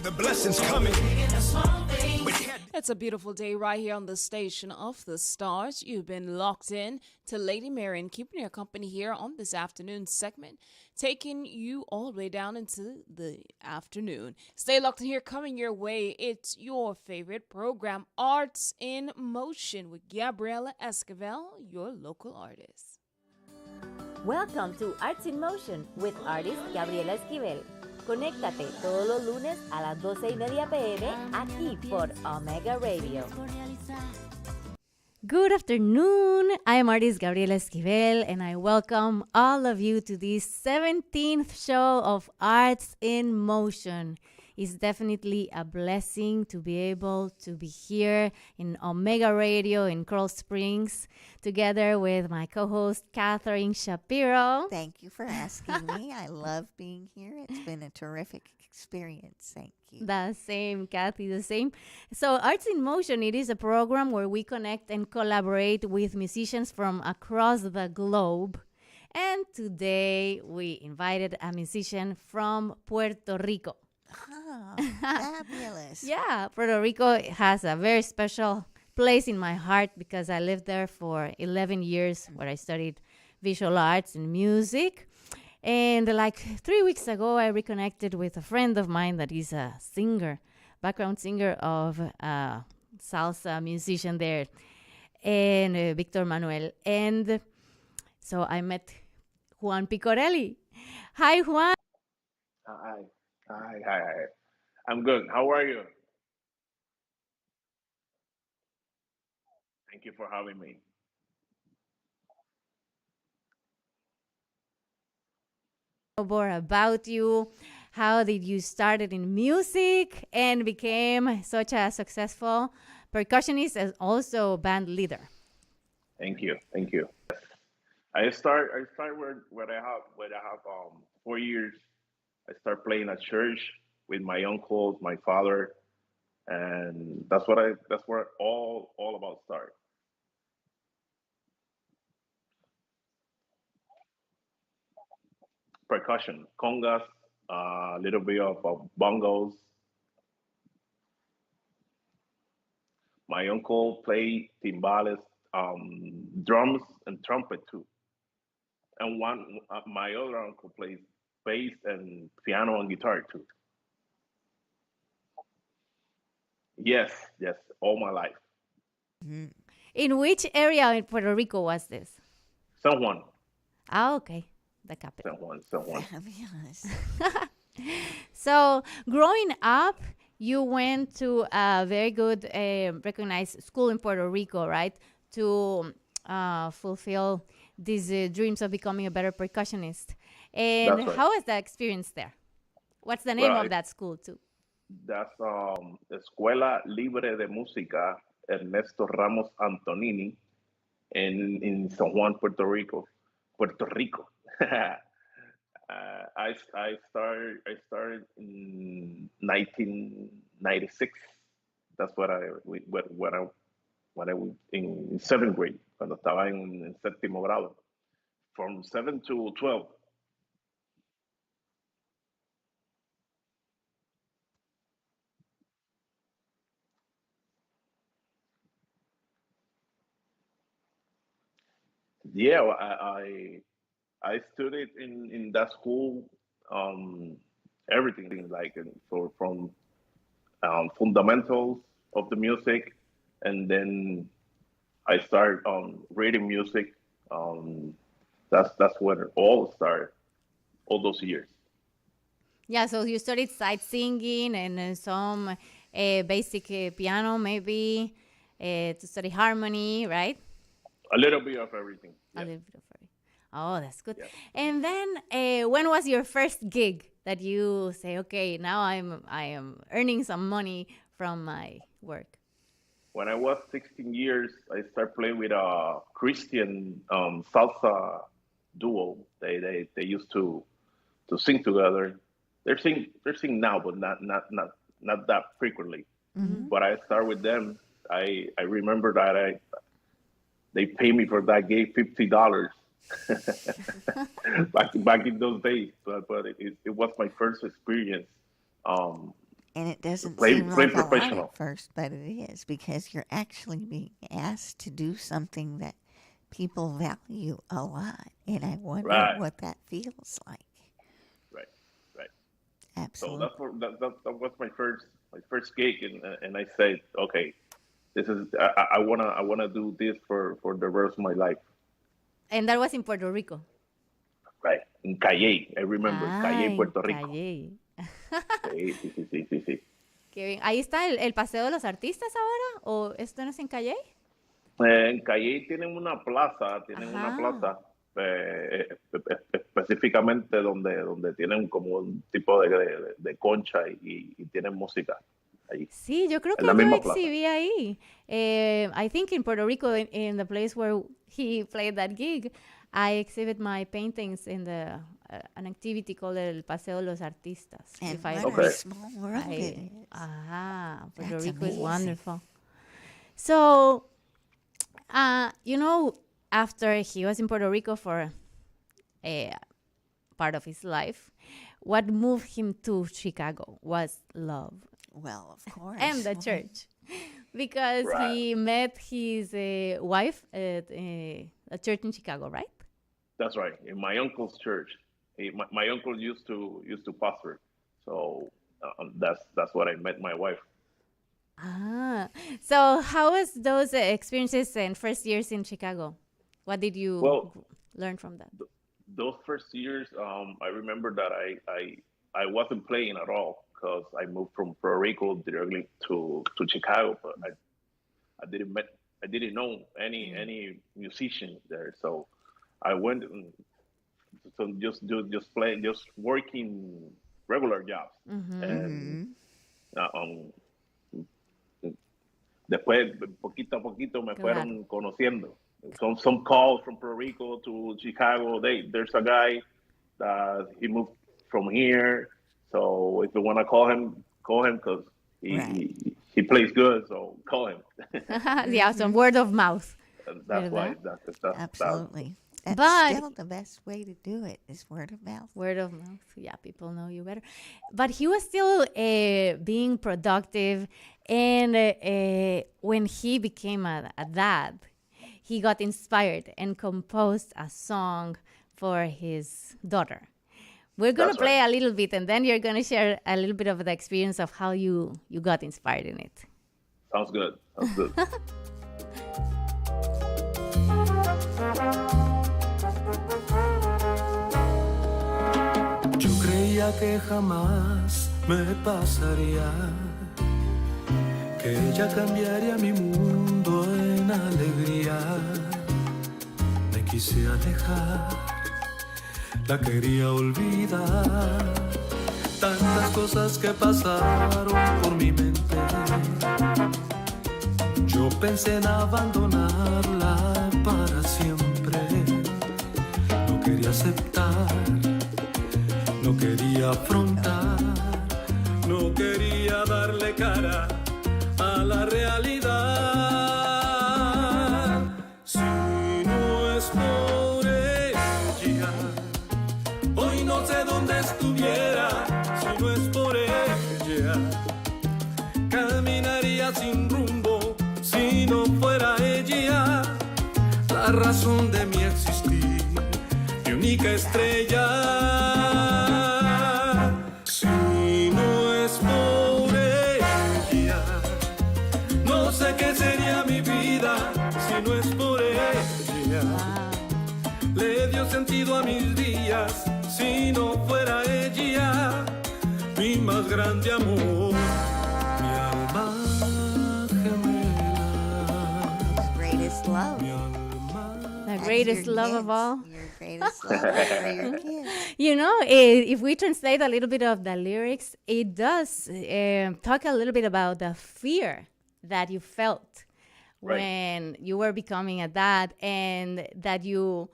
the blessings coming. It's a beautiful day right here on the Station of the Stars. You've been locked in to Lady Mary and keeping your company here on this afternoon segment, taking you all the way down into the afternoon. Stay locked in here, coming your way. It's your favorite program, Arts in Motion, with Gabriela Esquivel, your local artist. Welcome to Arts in Motion with artist Gabriela Esquivel. Conéctate todos los lunes a las 12:30 p.m. aquí por Omega Radio. Good afternoon. I am artist Gabriela Esquivel, and I welcome all of you to this 17th show of Arts in Motion. It's definitely a blessing to be able to be here in Omega Radio in Coral Springs together with my co-host Catherine Shapiro. Thank you for asking me. I love being here. It's been a terrific experience. Thank you. The same, Kathy, the same. So Arts in Motion, it is a program where we connect and collaborate with musicians from across the globe. And today we invited a musician from Puerto Rico. Oh, fabulous. Yeah, Puerto Rico has a very special place in my heart because I lived there for 11 years where I studied visual arts and music. And like 3 weeks ago, I reconnected with a friend of mine that is a singer, background singer of a salsa musician there, and Victor Manuel. And so I met Juan Picorelli. Hi, Juan. Hi. Hi. I'm good. How are you? Thank you for having me. More about you. How did you started in music and became such a successful percussionist and also band leader? Thank you. I start where I have 4 years. I start playing at church with my uncles, my father, and that's where all about start. Percussion, congas, a little bit of bongos. My uncle played timbales, drums, and trumpet too. And my other uncle plays bass and piano and guitar too. Yes, all my life. Mhm. In which area in Puerto Rico was this? San Juan, Ah, okay, the capital. San Juan. Fabulous. So, growing up, you went to a very good, recognized school in Puerto Rico, right? To fulfill these dreams of becoming a better percussionist. And That's right. how was the experience there? What's the name Well, of that school, too? that's Escuela Libre de Música Ernesto Ramos Antonini in San Juan, Puerto Rico. Puerto Rico. I started in 1996. That's when I was in seventh grade, cuando estaba en séptimo grado, from 7 to 12. Yeah, well, I studied in that school, um, everything like from fundamentals of the music, and then I started reading music. Um, that's when it all started, all those years. Yeah, so you studied sight singing and some basic piano, maybe, to study harmony, right? A little bit of everything. A Yeah, little bit of everything. Oh, that's good. yeah. And then, when was your first gig that you say, okay, now I am earning some money from my work? When I was 16 years, I started playing with a Christian salsa duo. They used to sing together. They're sing now, but not that frequently. Mm-hmm. But I started with them. I remember that they paid me for that gig $50 back in those days. But it was my first experience And it doesn't play seem like a lot professional. at first, but it is, because you're actually being asked to do something that people value a lot. And I wonder Right. what that feels like. Right. Absolutely. So that was my first gig, and I said, okay, this is I wanna do this for the rest of my life. And that was in Puerto Rico. Right, in Calle, I remember, Calle, Puerto Rico. Calle. Sí. Qué bien. ¿Ahí está el Paseo de los Artistas ahora? ¿O esto no es en Calle? En Calle tienen una plaza, específicamente donde tienen como un tipo de concha y tienen música ahí. Sí, yo creo que la yo misma plaza. exhibí ahí. I think in Puerto Rico, in the place where he played that gig, I exhibit my paintings in an activity called El Paseo de los Artistas. And I what a small world it is. Puerto That's Rico is amazing. wonderful. So, after he was in Puerto Rico for a part of his life, what moved him to Chicago was love. Well, of course. And the church. Because he met his wife at a church in Chicago, right? That's right, in my uncle's church. My uncle used to pastor, so that's what I met my wife. So how was those experiences and first years in Chicago? What did you learn from that? Those first years, I remember that I wasn't playing at all because I moved from Puerto Rico directly to Chicago, but I didn't know any musicians there, so I went just playing, just working regular jobs, and después poquito a poquito me fueron conociendo. Some calls from Puerto Rico to Chicago. There's a guy that he moved from here, so if you want to call him because he plays good, so call him. Yeah, some word of mouth. That's why. That's Absolutely. That's But- still the best way to do it is word of mouth. Word of mouth. Yeah, people know you better. But he was still being productive. And when he became a dad, he got inspired and composed a song for his daughter. We're going to That's play right. a little bit, and then you're going to share a little bit of the experience of how you got inspired in it. Sounds good. Yo creía que jamás me pasaría, que ella cambiaría mi mundo en alegría. Me quise alejar, la quería olvidar. Tantas cosas que pasaron por mi mente. Yo pensé en abandonarla para siempre. No quería aceptar, no quería afrontar, no quería darle cara a la realidad. Si no es por ella, hoy no sé dónde estuviera. Si no es por ella, caminaría sin rumbo. Si no fuera ella, la razón de mi existir, mi única estrella. Si no es por ella, no sé qué sería mi vida. Si no es por ella, le dio sentido a mis días. Si no fuera ella, mi más grande amor, mi alma gemela, Greatest love. mi alma. The That's greatest your love of kids. all. Your greatest love is for your kids. You know, if we translate a little bit of the lyrics, it does talk a little bit about the fear that you felt when you were becoming a dad, and that you,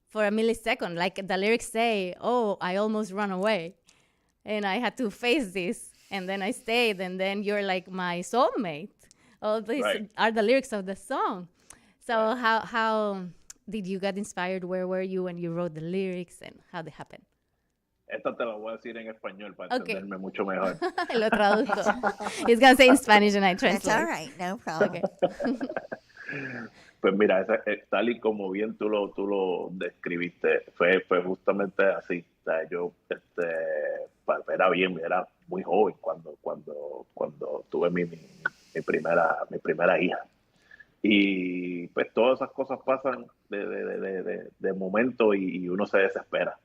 for a millisecond, like the lyrics say, oh, I almost ran away and I had to face this, and then I stayed, and then you're like my soulmate. All these are the lyrics of the song. So how did you get inspired? Where were you when you wrote the lyrics, and how did it happen? Esta te la voy a decir en español para Okay. entenderme mucho mejor. Lo traduzco. He's going to say in Spanish and I That's translate. all right, no problem. Okay. Pues mira, tal y como bien tú lo describiste, fue justamente así. O sea, yo era muy joven cuando tuve mi primera hija. Y pues todas esas cosas pasan de momento y uno se desespera.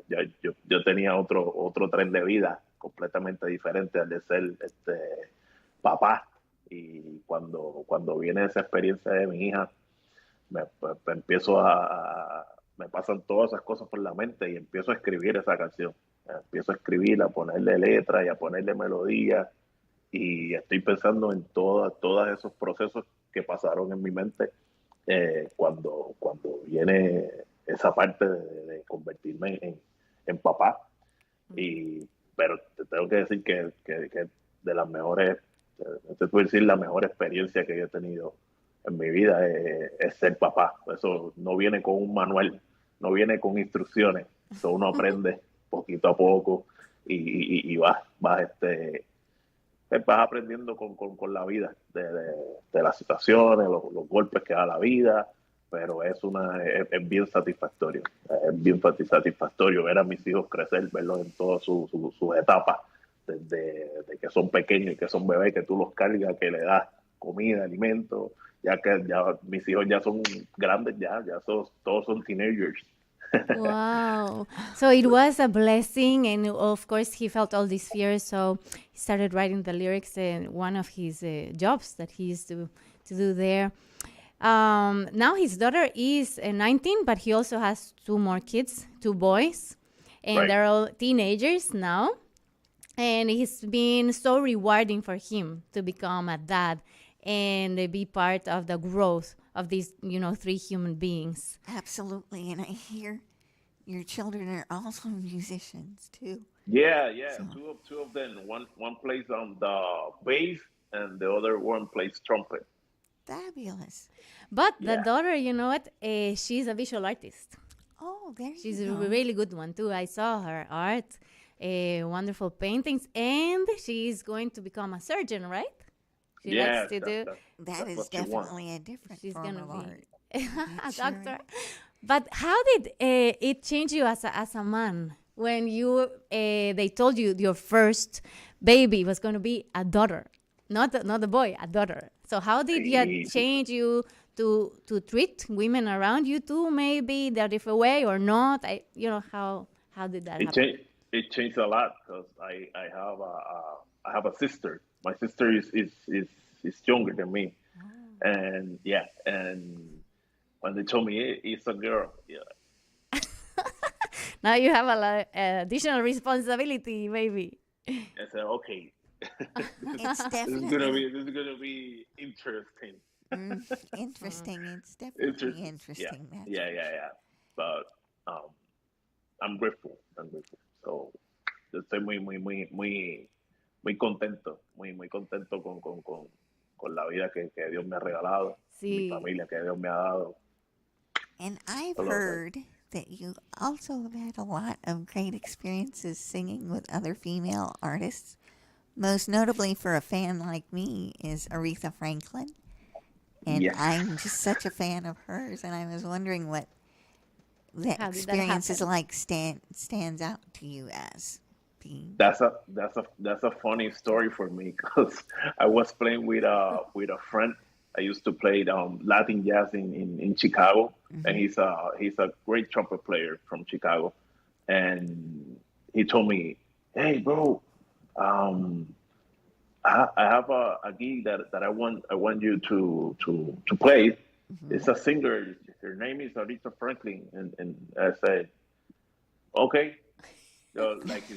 Yo tenía otro tren de vida completamente diferente al de ser papá. Y cuando viene esa experiencia de mi hija, pues, me pasan todas esas cosas por la mente y empiezo a escribir esa canción. Empiezo a escribirla, a ponerle letra y a ponerle melodía. Y estoy pensando en todos esos procesos que pasaron en mi mente cuando viene esa parte de convertirme en papá. Pero te tengo que decir que de las mejores, te puedo decir la mejor experiencia que yo he tenido en mi vida es ser papá. Eso no viene con un manual, no viene con instrucciones. Eso uno aprende poquito a poco y vas aprendiendo con la vida, de las situaciones, los golpes que da la vida, pero es bien satisfactorio. Es bien satisfactorio ver a mis hijos crecer, verlos en todas sus etapas, desde que son pequeños y que son bebés, que tú los cargas, que le das comida, alimento, ya mis hijos ya son grandes, todos son teenagers. Wow. So it was a blessing, and of course he felt all these fears, so he started writing the lyrics in one of his jobs that he used to do there. Now his daughter is 19, but he also has two more kids, two boys, and Right. they're all teenagers now. And it's been so rewarding for him to become a dad and be part of the growth of these, three human beings. Absolutely, and I hear your children are also musicians too. Yeah. So- Two of them. One plays on the bass, and the other one plays trumpet. Fabulous. But the Yeah. daughter, you know what? She's a visual artist. Oh, there She's you a go. really good one too. I saw her art, wonderful paintings, and she's going to become a surgeon, right? She likes to do. That that's is what you want. definitely a different She's form gonna of be art. a It sure doctor. is. But how did it change you as a man when they told you your first baby was going to be a daughter, not a boy, a daughter? So how did it change you to treat women around you too? Maybe the different way or not? How did that happen? It changed a lot because I have a sister. My sister is younger than me, and when they told me it's a girl, yeah, Now you have a lot additional responsibility, maybe. I said okay, It's this is gonna be interesting. interesting. It's definitely interesting. That's Yeah. But I'm grateful. So yo estoy muy contento, muy contento con la vida que Dios me ha regalado, mi Sí. familia que Dios me ha dado. And I've Hello, heard that you also have had a lot of great experiences singing with other female artists. Most notably for a fan like me is Aretha Franklin. And Yes. I'm just such a fan of hers, and I was wondering what that How did that experience is happen? like stands out to you as being. That's a funny story for me because I was playing with a friend. I used to play Latin jazz in Chicago, and he's a great trumpet player from Chicago. And he told me, "Hey, bro, I have a gig that I want you to play. It's a singer. Her name is Aretha Franklin." And I said, "Okay." Like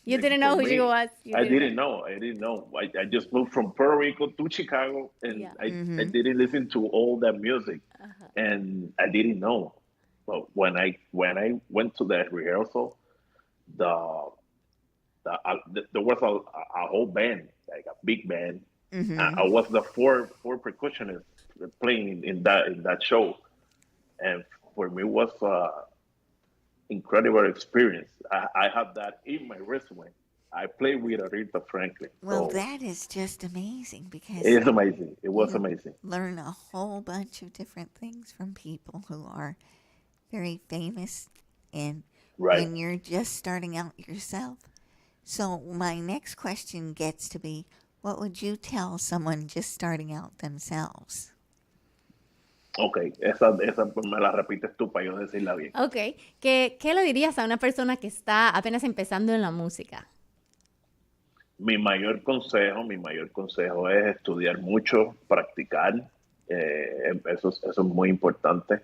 You like didn't know for who she me, was. I didn't know. I just moved from Puerto Rico to Chicago, and Yeah. I didn't listen to all that music, and I didn't know. But when I went to that rehearsal, there was a whole band, like a big band. I was the four percussionists playing in that show, and for me it was incredible experience. I have that in my resume. I played with Aretha Franklin. Well, So that is just amazing because it's amazing. It was you amazing. learn a whole bunch of different things from people who are very famous and Right. when you're just starting out yourself. So my next question gets to be, what would you tell someone just starting out themselves? Ok, esa me la repites tú para yo decirla bien. Ok, ¿qué le dirías a una persona que está apenas empezando en la música? Mi mayor consejo es estudiar mucho, practicar. Eso es muy importante.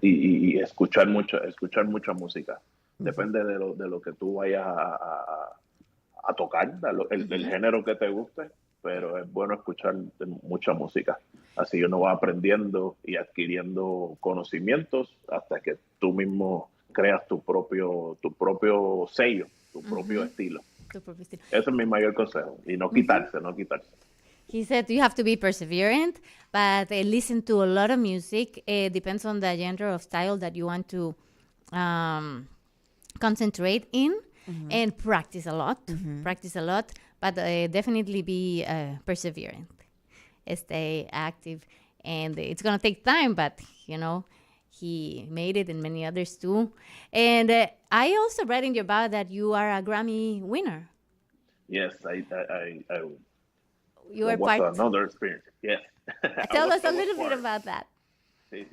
Y escuchar mucha música. Depende de lo que tú vayas a tocar, el género que te guste, pero es bueno escuchar mucha música. Así uno va aprendiendo y adquiriendo conocimientos hasta que tú mismo creas tu propio sello, tu propio estilo. Tu propio estilo. Ese es mi mayor consejo. Y no quitarse. He said you have to be perseverant, but listen to a lot of music. It depends on the genre of style that you want to concentrate in, and practice a lot. Practice a lot, but definitely be perseverant. Stay active, and it's gonna take time, but he made it, and many others too. And I also read in your bio that you are a Grammy winner. Yes, You were was part. another experience. Yes. Tell us a I was little bit part. about that. Sí.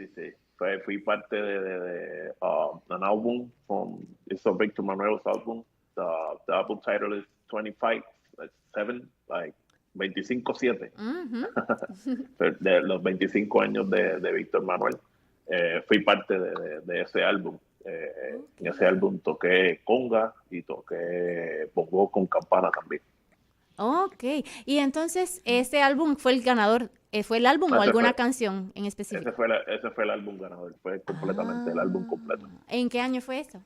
Fui parte de an album from Víctor Manuel's album. The album title is 25, like 7, like 25-7. De los 25 años de Víctor Manuel. Fui parte de ese álbum. En ese álbum toqué conga y toqué bongo con campana también. Ok, y entonces ese álbum fue el ganador, ¿fue el álbum o alguna canción en específico? Ese fue el álbum ganador, fue completamente el álbum completo. ¿En qué año fue eso?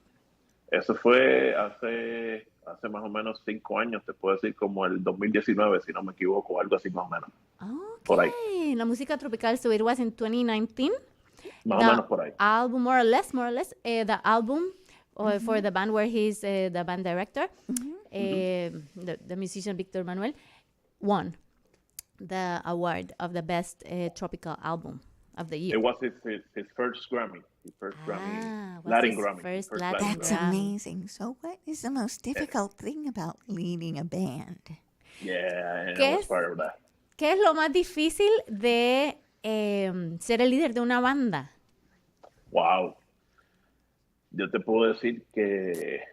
Eso fue hace más o menos 5 años, te puedo decir como el 2019, si no me equivoco, algo así más o menos. Ok, Por ahí. la música tropical, so it was in 2019? Más o menos por ahí. Album, more or less, the album for the band where he's the band director, the musician Víctor Manuel, won the award of the best tropical album of the year. It was his first Grammy. His first Grammy. Latin Grammy. First First Latin That's Grammy. amazing. So what is the most difficult thing about leading a band? Yeah, ¿Qué I was es? part of that. ¿Qué es lo más difícil de ser el líder de una banda? Wow. Yo te puedo decir que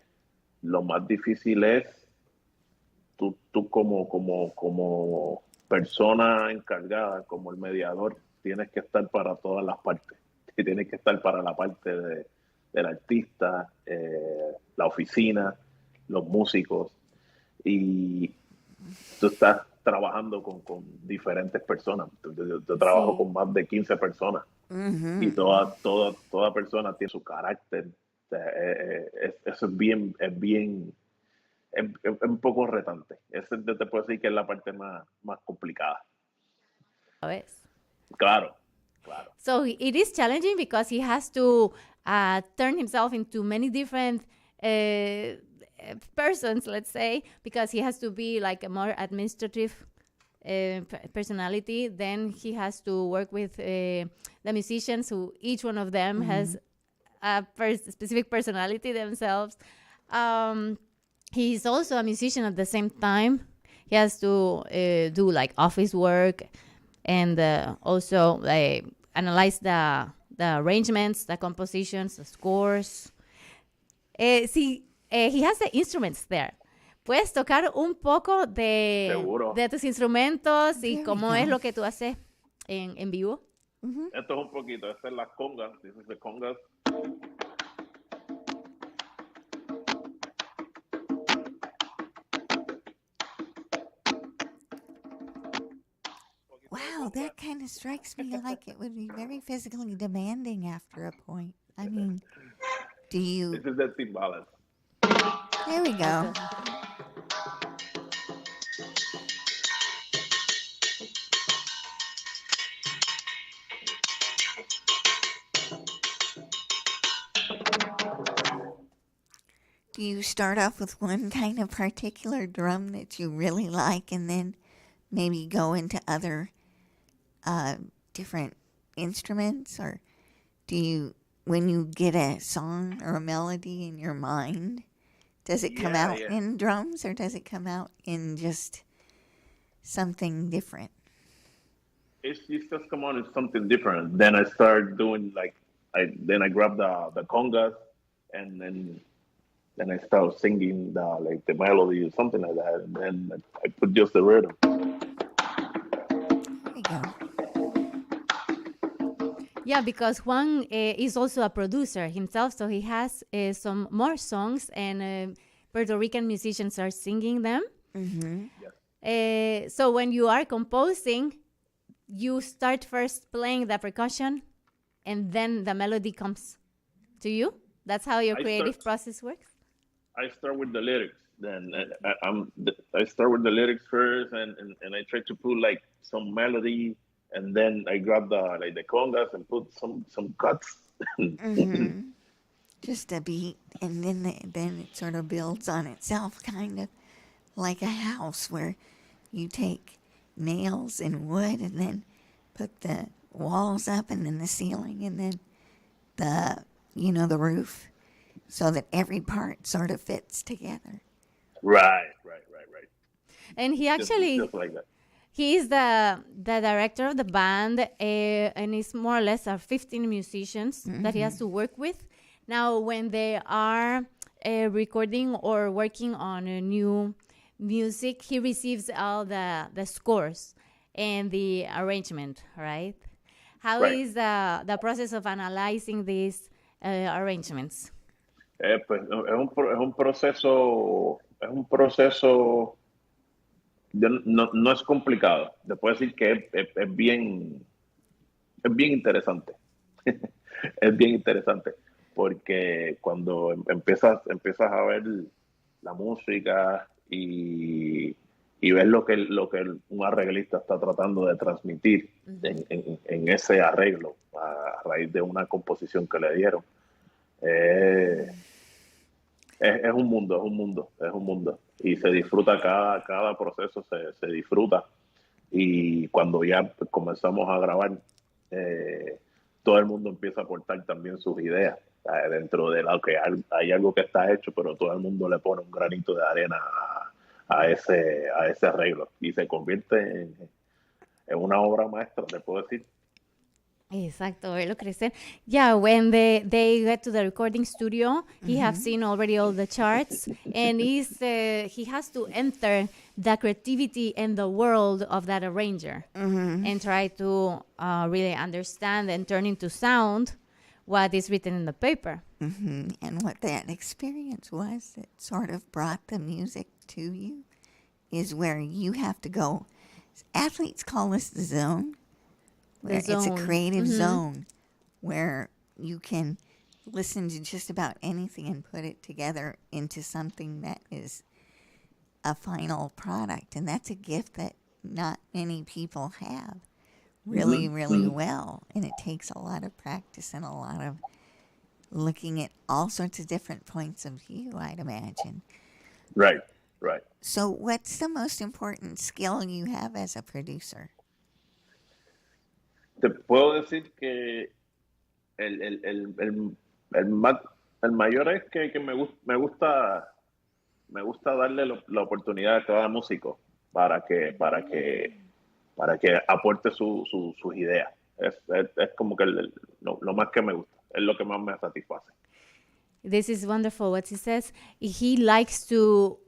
lo más difícil es tú como persona encargada, como el mediador, tienes que estar para todas las partes. Y tienes que estar para la parte del artista, la oficina, los músicos. Y tú estás trabajando con diferentes personas. Yo trabajo con más de 15 personas. Y toda persona tiene su carácter. Eso es un poco retante. Eso te puedo decir que es la parte más complicada. ¿Sabes? Claro. So it is challenging because he has to turn himself into many different persons, let's say, because he has to be like a more administrative personality. Then he has to work with the musicians, who each one of them has a specific personality themselves. He's also a musician at the same time. He has to do like office work and also analyze the arrangements, the compositions, the scores. He has the instruments there. ¿Puedes tocar un poco de tus instrumentos y cómo es lo que tú haces en vivo? Esto es un poquito, esta es la conga, this is the congas. Wow, that kind of strikes me like it would be very physically demanding after a point. I mean, do you... This is the timbales. There we go. Do you start off with one kind of particular drum that you really like and then maybe go into other different instruments? Or do you, when you get a song or a melody in your mind, does it come out in drums or does it come out in just something different? It's just come on as something different. Then I start doing I grab the congas and then I start singing the melody or something like that, and then I put just the rhythm. There you go. Yeah, because Juan is also a producer himself, so he has some more songs, and Puerto Rican musicians are singing them. Mm-hmm. Yes. So when you are composing, you start first playing the percussion, and then the melody comes to you? That's how your creative process works? I start with the lyrics. Then I start with the lyrics first, and I try to put like some melody, and then I grab the congas and put some cuts. Mm-hmm. Just a beat, and then it sort of builds on itself, kind of like a house where you take nails and wood and then put the walls up and then the ceiling and then the roof, so that every part sort of fits together. Right. And he actually just like that. he is the director of the band, and it's more or less 15 musicians that he has to work with. Now, when they are recording or working on a new music, he receives all the scores and the arrangement, right? How is the process of analyzing these arrangements? Pues, es un proceso, no es complicado. Te puedo decir que es bien interesante. Es bien interesante porque cuando empiezas a ver la música y ver lo que un arreglista está tratando de transmitir en ese arreglo a raíz de una composición que le dieron. Es un mundo y se disfruta cada proceso, se disfruta, y cuando ya comenzamos a grabar, todo el mundo empieza a aportar también sus ideas dentro de lo que hay algo que está hecho, pero todo el mundo le pone un granito de arena a ese arreglo y se convierte en una obra maestra, te puedo decir. Exacto, verlo crecer. Yeah, when they get to the recording studio, he have seen already all the charts, and he has to enter the creativity and the world of that arranger and try to really understand and turn into sound what is written in the paper. And what that experience was that sort of brought the music to you is where you have to go. Athletes call this the zone. It's a creative zone where you can listen to just about anything and put it together into something that is a final product. And that's a gift that not many people have really well. And it takes a lot of practice and a lot of looking at all sorts of different points of view, I'd imagine. Right. So what's the most important skill you have as a producer? Te puedo decir que el mayor es que me gusta darle la oportunidad a cada músico para que aporte sus ideas. Es como que lo más que me gusta, es lo que más me satisface. This is wonderful what he says. He likes to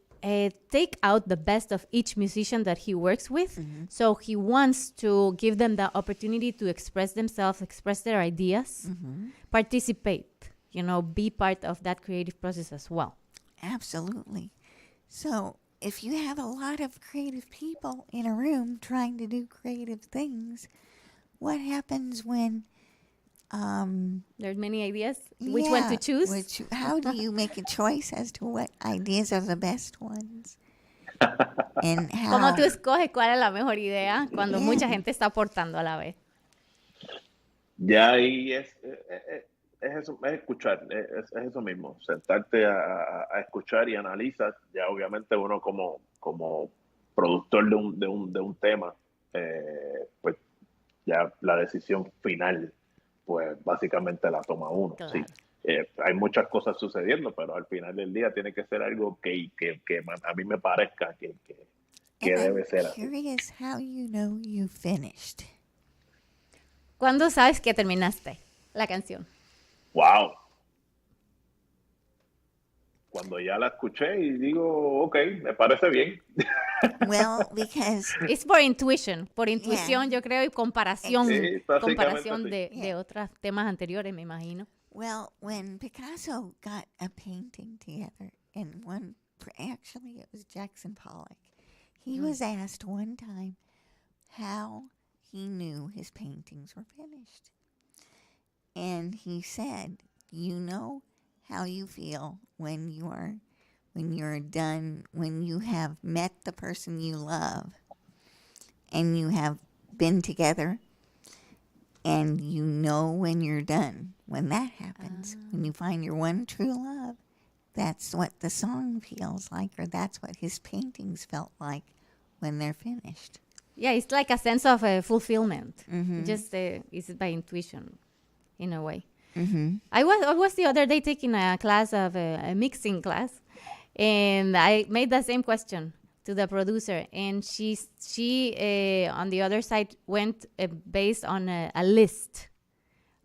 take out the best of each musician that he works with. So he wants to give them the opportunity to express themselves, express their ideas, participate, be part of that creative process as well. Absolutely. So if you have a lot of creative people in a room trying to do creative things, what happens when there's many ideas. Which one to choose? How do you make a choice as to what ideas are the best ones? And how? ¿Cómo tú escoges cuál es la mejor idea cuando mucha gente está aportando a la vez? Ya ahí es eso, es escuchar, es eso mismo, sentarte a escuchar y analizar. Ya obviamente uno como productor de un tema, pues ya la decisión final, pues básicamente la toma uno, sí. Claro. Hay muchas cosas sucediendo, pero al final del día tiene que ser algo que a mí me parezca que And I'm debe ser así. curious how you know you finished. ¿Cuándo sabes que terminaste la canción? ¡Wow! Cuando ya la escuché y digo, ok, me parece bien. Well, because Es por intuition, Yeah. yo creo, y comparación, Sí, básicamente comparación sí. de Yeah. otros temas anteriores, me imagino. well, when Picasso got a painting together, and actually it was Jackson Pollock, he was asked one time how he knew his paintings were finished. And he said, "You know how you feel when you're done, when you have met the person you love and you have been together, and you know when you're done. When that happens, when you find your one true love, that's what the song feels like, or that's what his paintings felt like when they're finished." Yeah, it's like a sense of fulfillment. Just it's by intuition, in a way. I was the other day taking a class of a mixing class, and I made the same question to the producer, and she on the other side went based on a list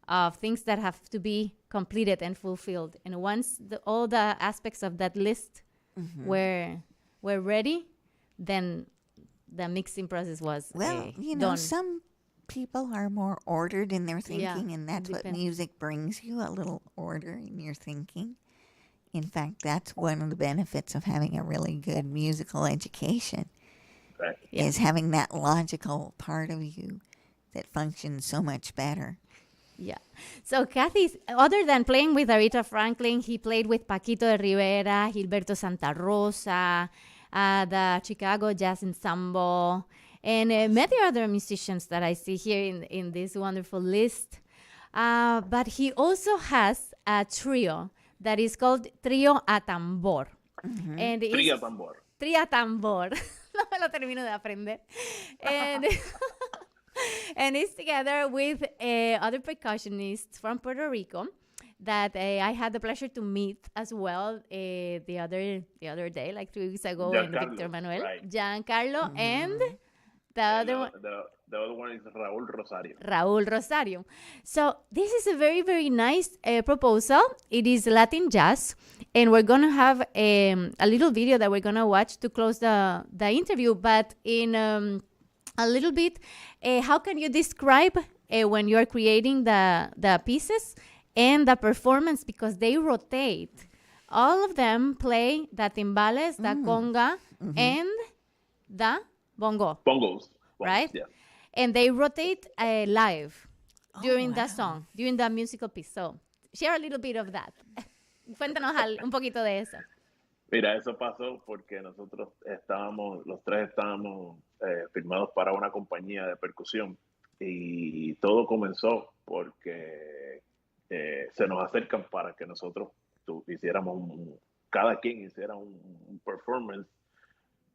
of things that have to be completed and fulfilled. And once all the aspects of that list were ready, then the mixing process was Well, done. some people are more ordered in their Yeah, thinking, and that's what depends. music brings you, a little order in your thinking. In fact, that's one of the benefits of having a really good musical education, Right. Yeah. is having that logical part of you that functions so much better. Yeah. So Kathy, other than playing with Aretha Franklin, he played with Paquito de Rivera, Gilberto Santa Rosa, the Chicago Jazz Ensemble, and many other musicians that I see here in this wonderful list. But he also has a trio that is called Trio a Tambor. And Tría tambor. Tria Tambor. No me lo termino de aprender. And and it's together with other percussionists from Puerto Rico that I had the pleasure to meet as well the other day, like 3 weeks ago, in Giancarlo, Victor Manuel, right. Giancarlo, and the other one, The other one is Raúl Rosario. Raúl Rosario. So this is a very, very nice proposal. It is Latin jazz, and we're going to have a little video that we're going to watch to close the interview. But in a little bit, how can you describe when you're creating the pieces and the performance? Because they rotate. All of them play the timbales, the conga, and the bongo, Bongos. right? Yeah. And they rotate live during the song, during the musical piece. So share a little bit of that. Cuéntanos un poquito de eso. Mira, eso pasó porque nosotros los tres estábamos firmados para una compañía de percusión, y todo comenzó porque se nos acercan para que nosotros cada quien hiciera un performance,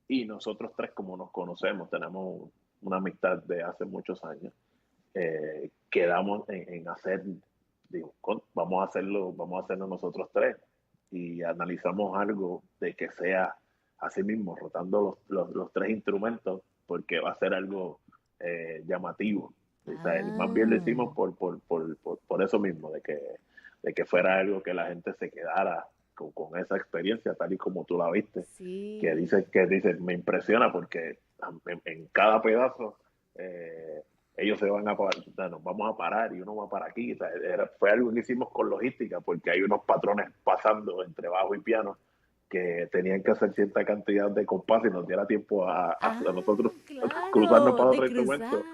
y nosotros tres, como nos conocemos, tenemos una amistad de hace muchos años, quedamos en hacer, vamos a hacerlo nosotros tres, y analizamos algo de que sea así mismo, rotando los tres instrumentos, porque va a ser algo llamativo. O sea, más bien lo hicimos por eso mismo, de que fuera algo que la gente se quedara con esa experiencia, tal y como tú la viste. Sí. Que dice, me impresiona porque en cada pedazo ellos se van a parar, nos vamos a parar y uno va para aquí. O sea, fue algo que hicimos con logística, porque hay unos patrones pasando entre bajo y piano que tenían que hacer cierta cantidad de compás y nos diera tiempo a nosotros cruzarnos para otro instrumento.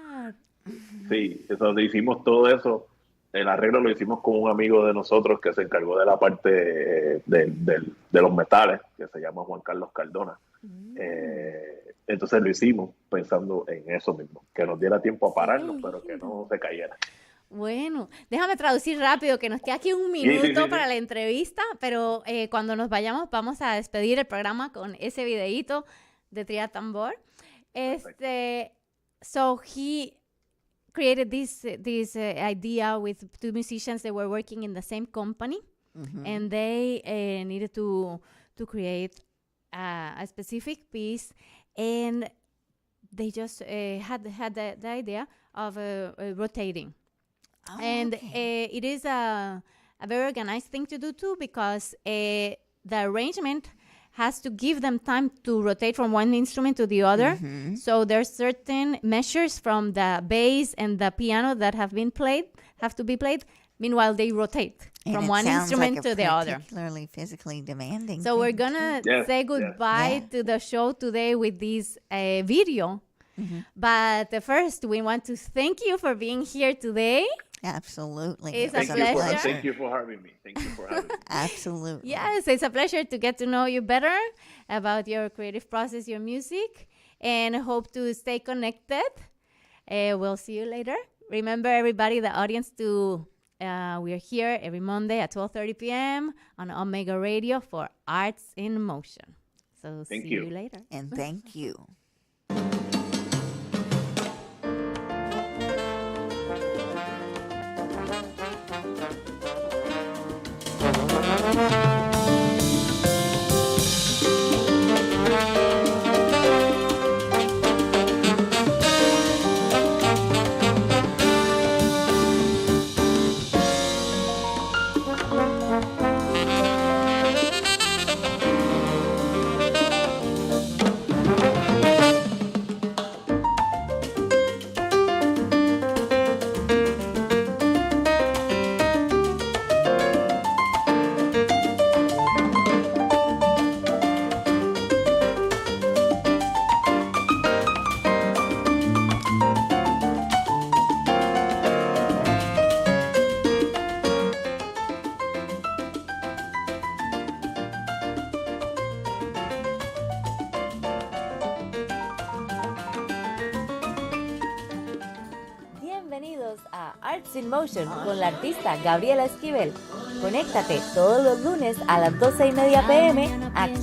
Sí, eso, hicimos todo eso. El arreglo lo hicimos con un amigo de nosotros que se encargó de la parte de los metales, que se llama Juan Carlos Cardona. Entonces lo hicimos pensando en eso mismo, que nos diera tiempo a pararnos, pero que no se cayera. Bueno, déjame traducir rápido, que nos queda aquí un Sí, minuto sí. para la entrevista, pero cuando nos vayamos vamos a despedir el programa con ese videíto de Tria Tambor. So he created this idea with two musicians that were working in the same company, and they needed to create a specific piece, and they just had the idea of rotating. Oh, And okay. it is a very organized thing to do too, because the arrangement has to give them time to rotate from one instrument to the other. So there's certain measures from the bass and the piano that have to be played. Meanwhile, they rotate And from it one sounds instrument like a to the other. particularly physically demanding. So we're thing, gonna Yes, say yes. goodbye Yeah. to the show today with this video. But first, we want to thank you for being here today. Absolutely. It's It was a Thank you for pleasure. thank you for having me. Thank you for having me. Absolutely. Yes, it's a pleasure to get to know you better about your creative process, your music, and hope to stay connected. We'll see you later. Remember, everybody, the audience, we're here every Monday at 12:30 p.m. on OmegaRadio for Arts in Motion. So Thank see you. you later. And thank you. Bienvenidos a Arts in Motion con la artista Gabriela Esquivel. Conéctate todos los lunes a las 12:30 p.m. aquí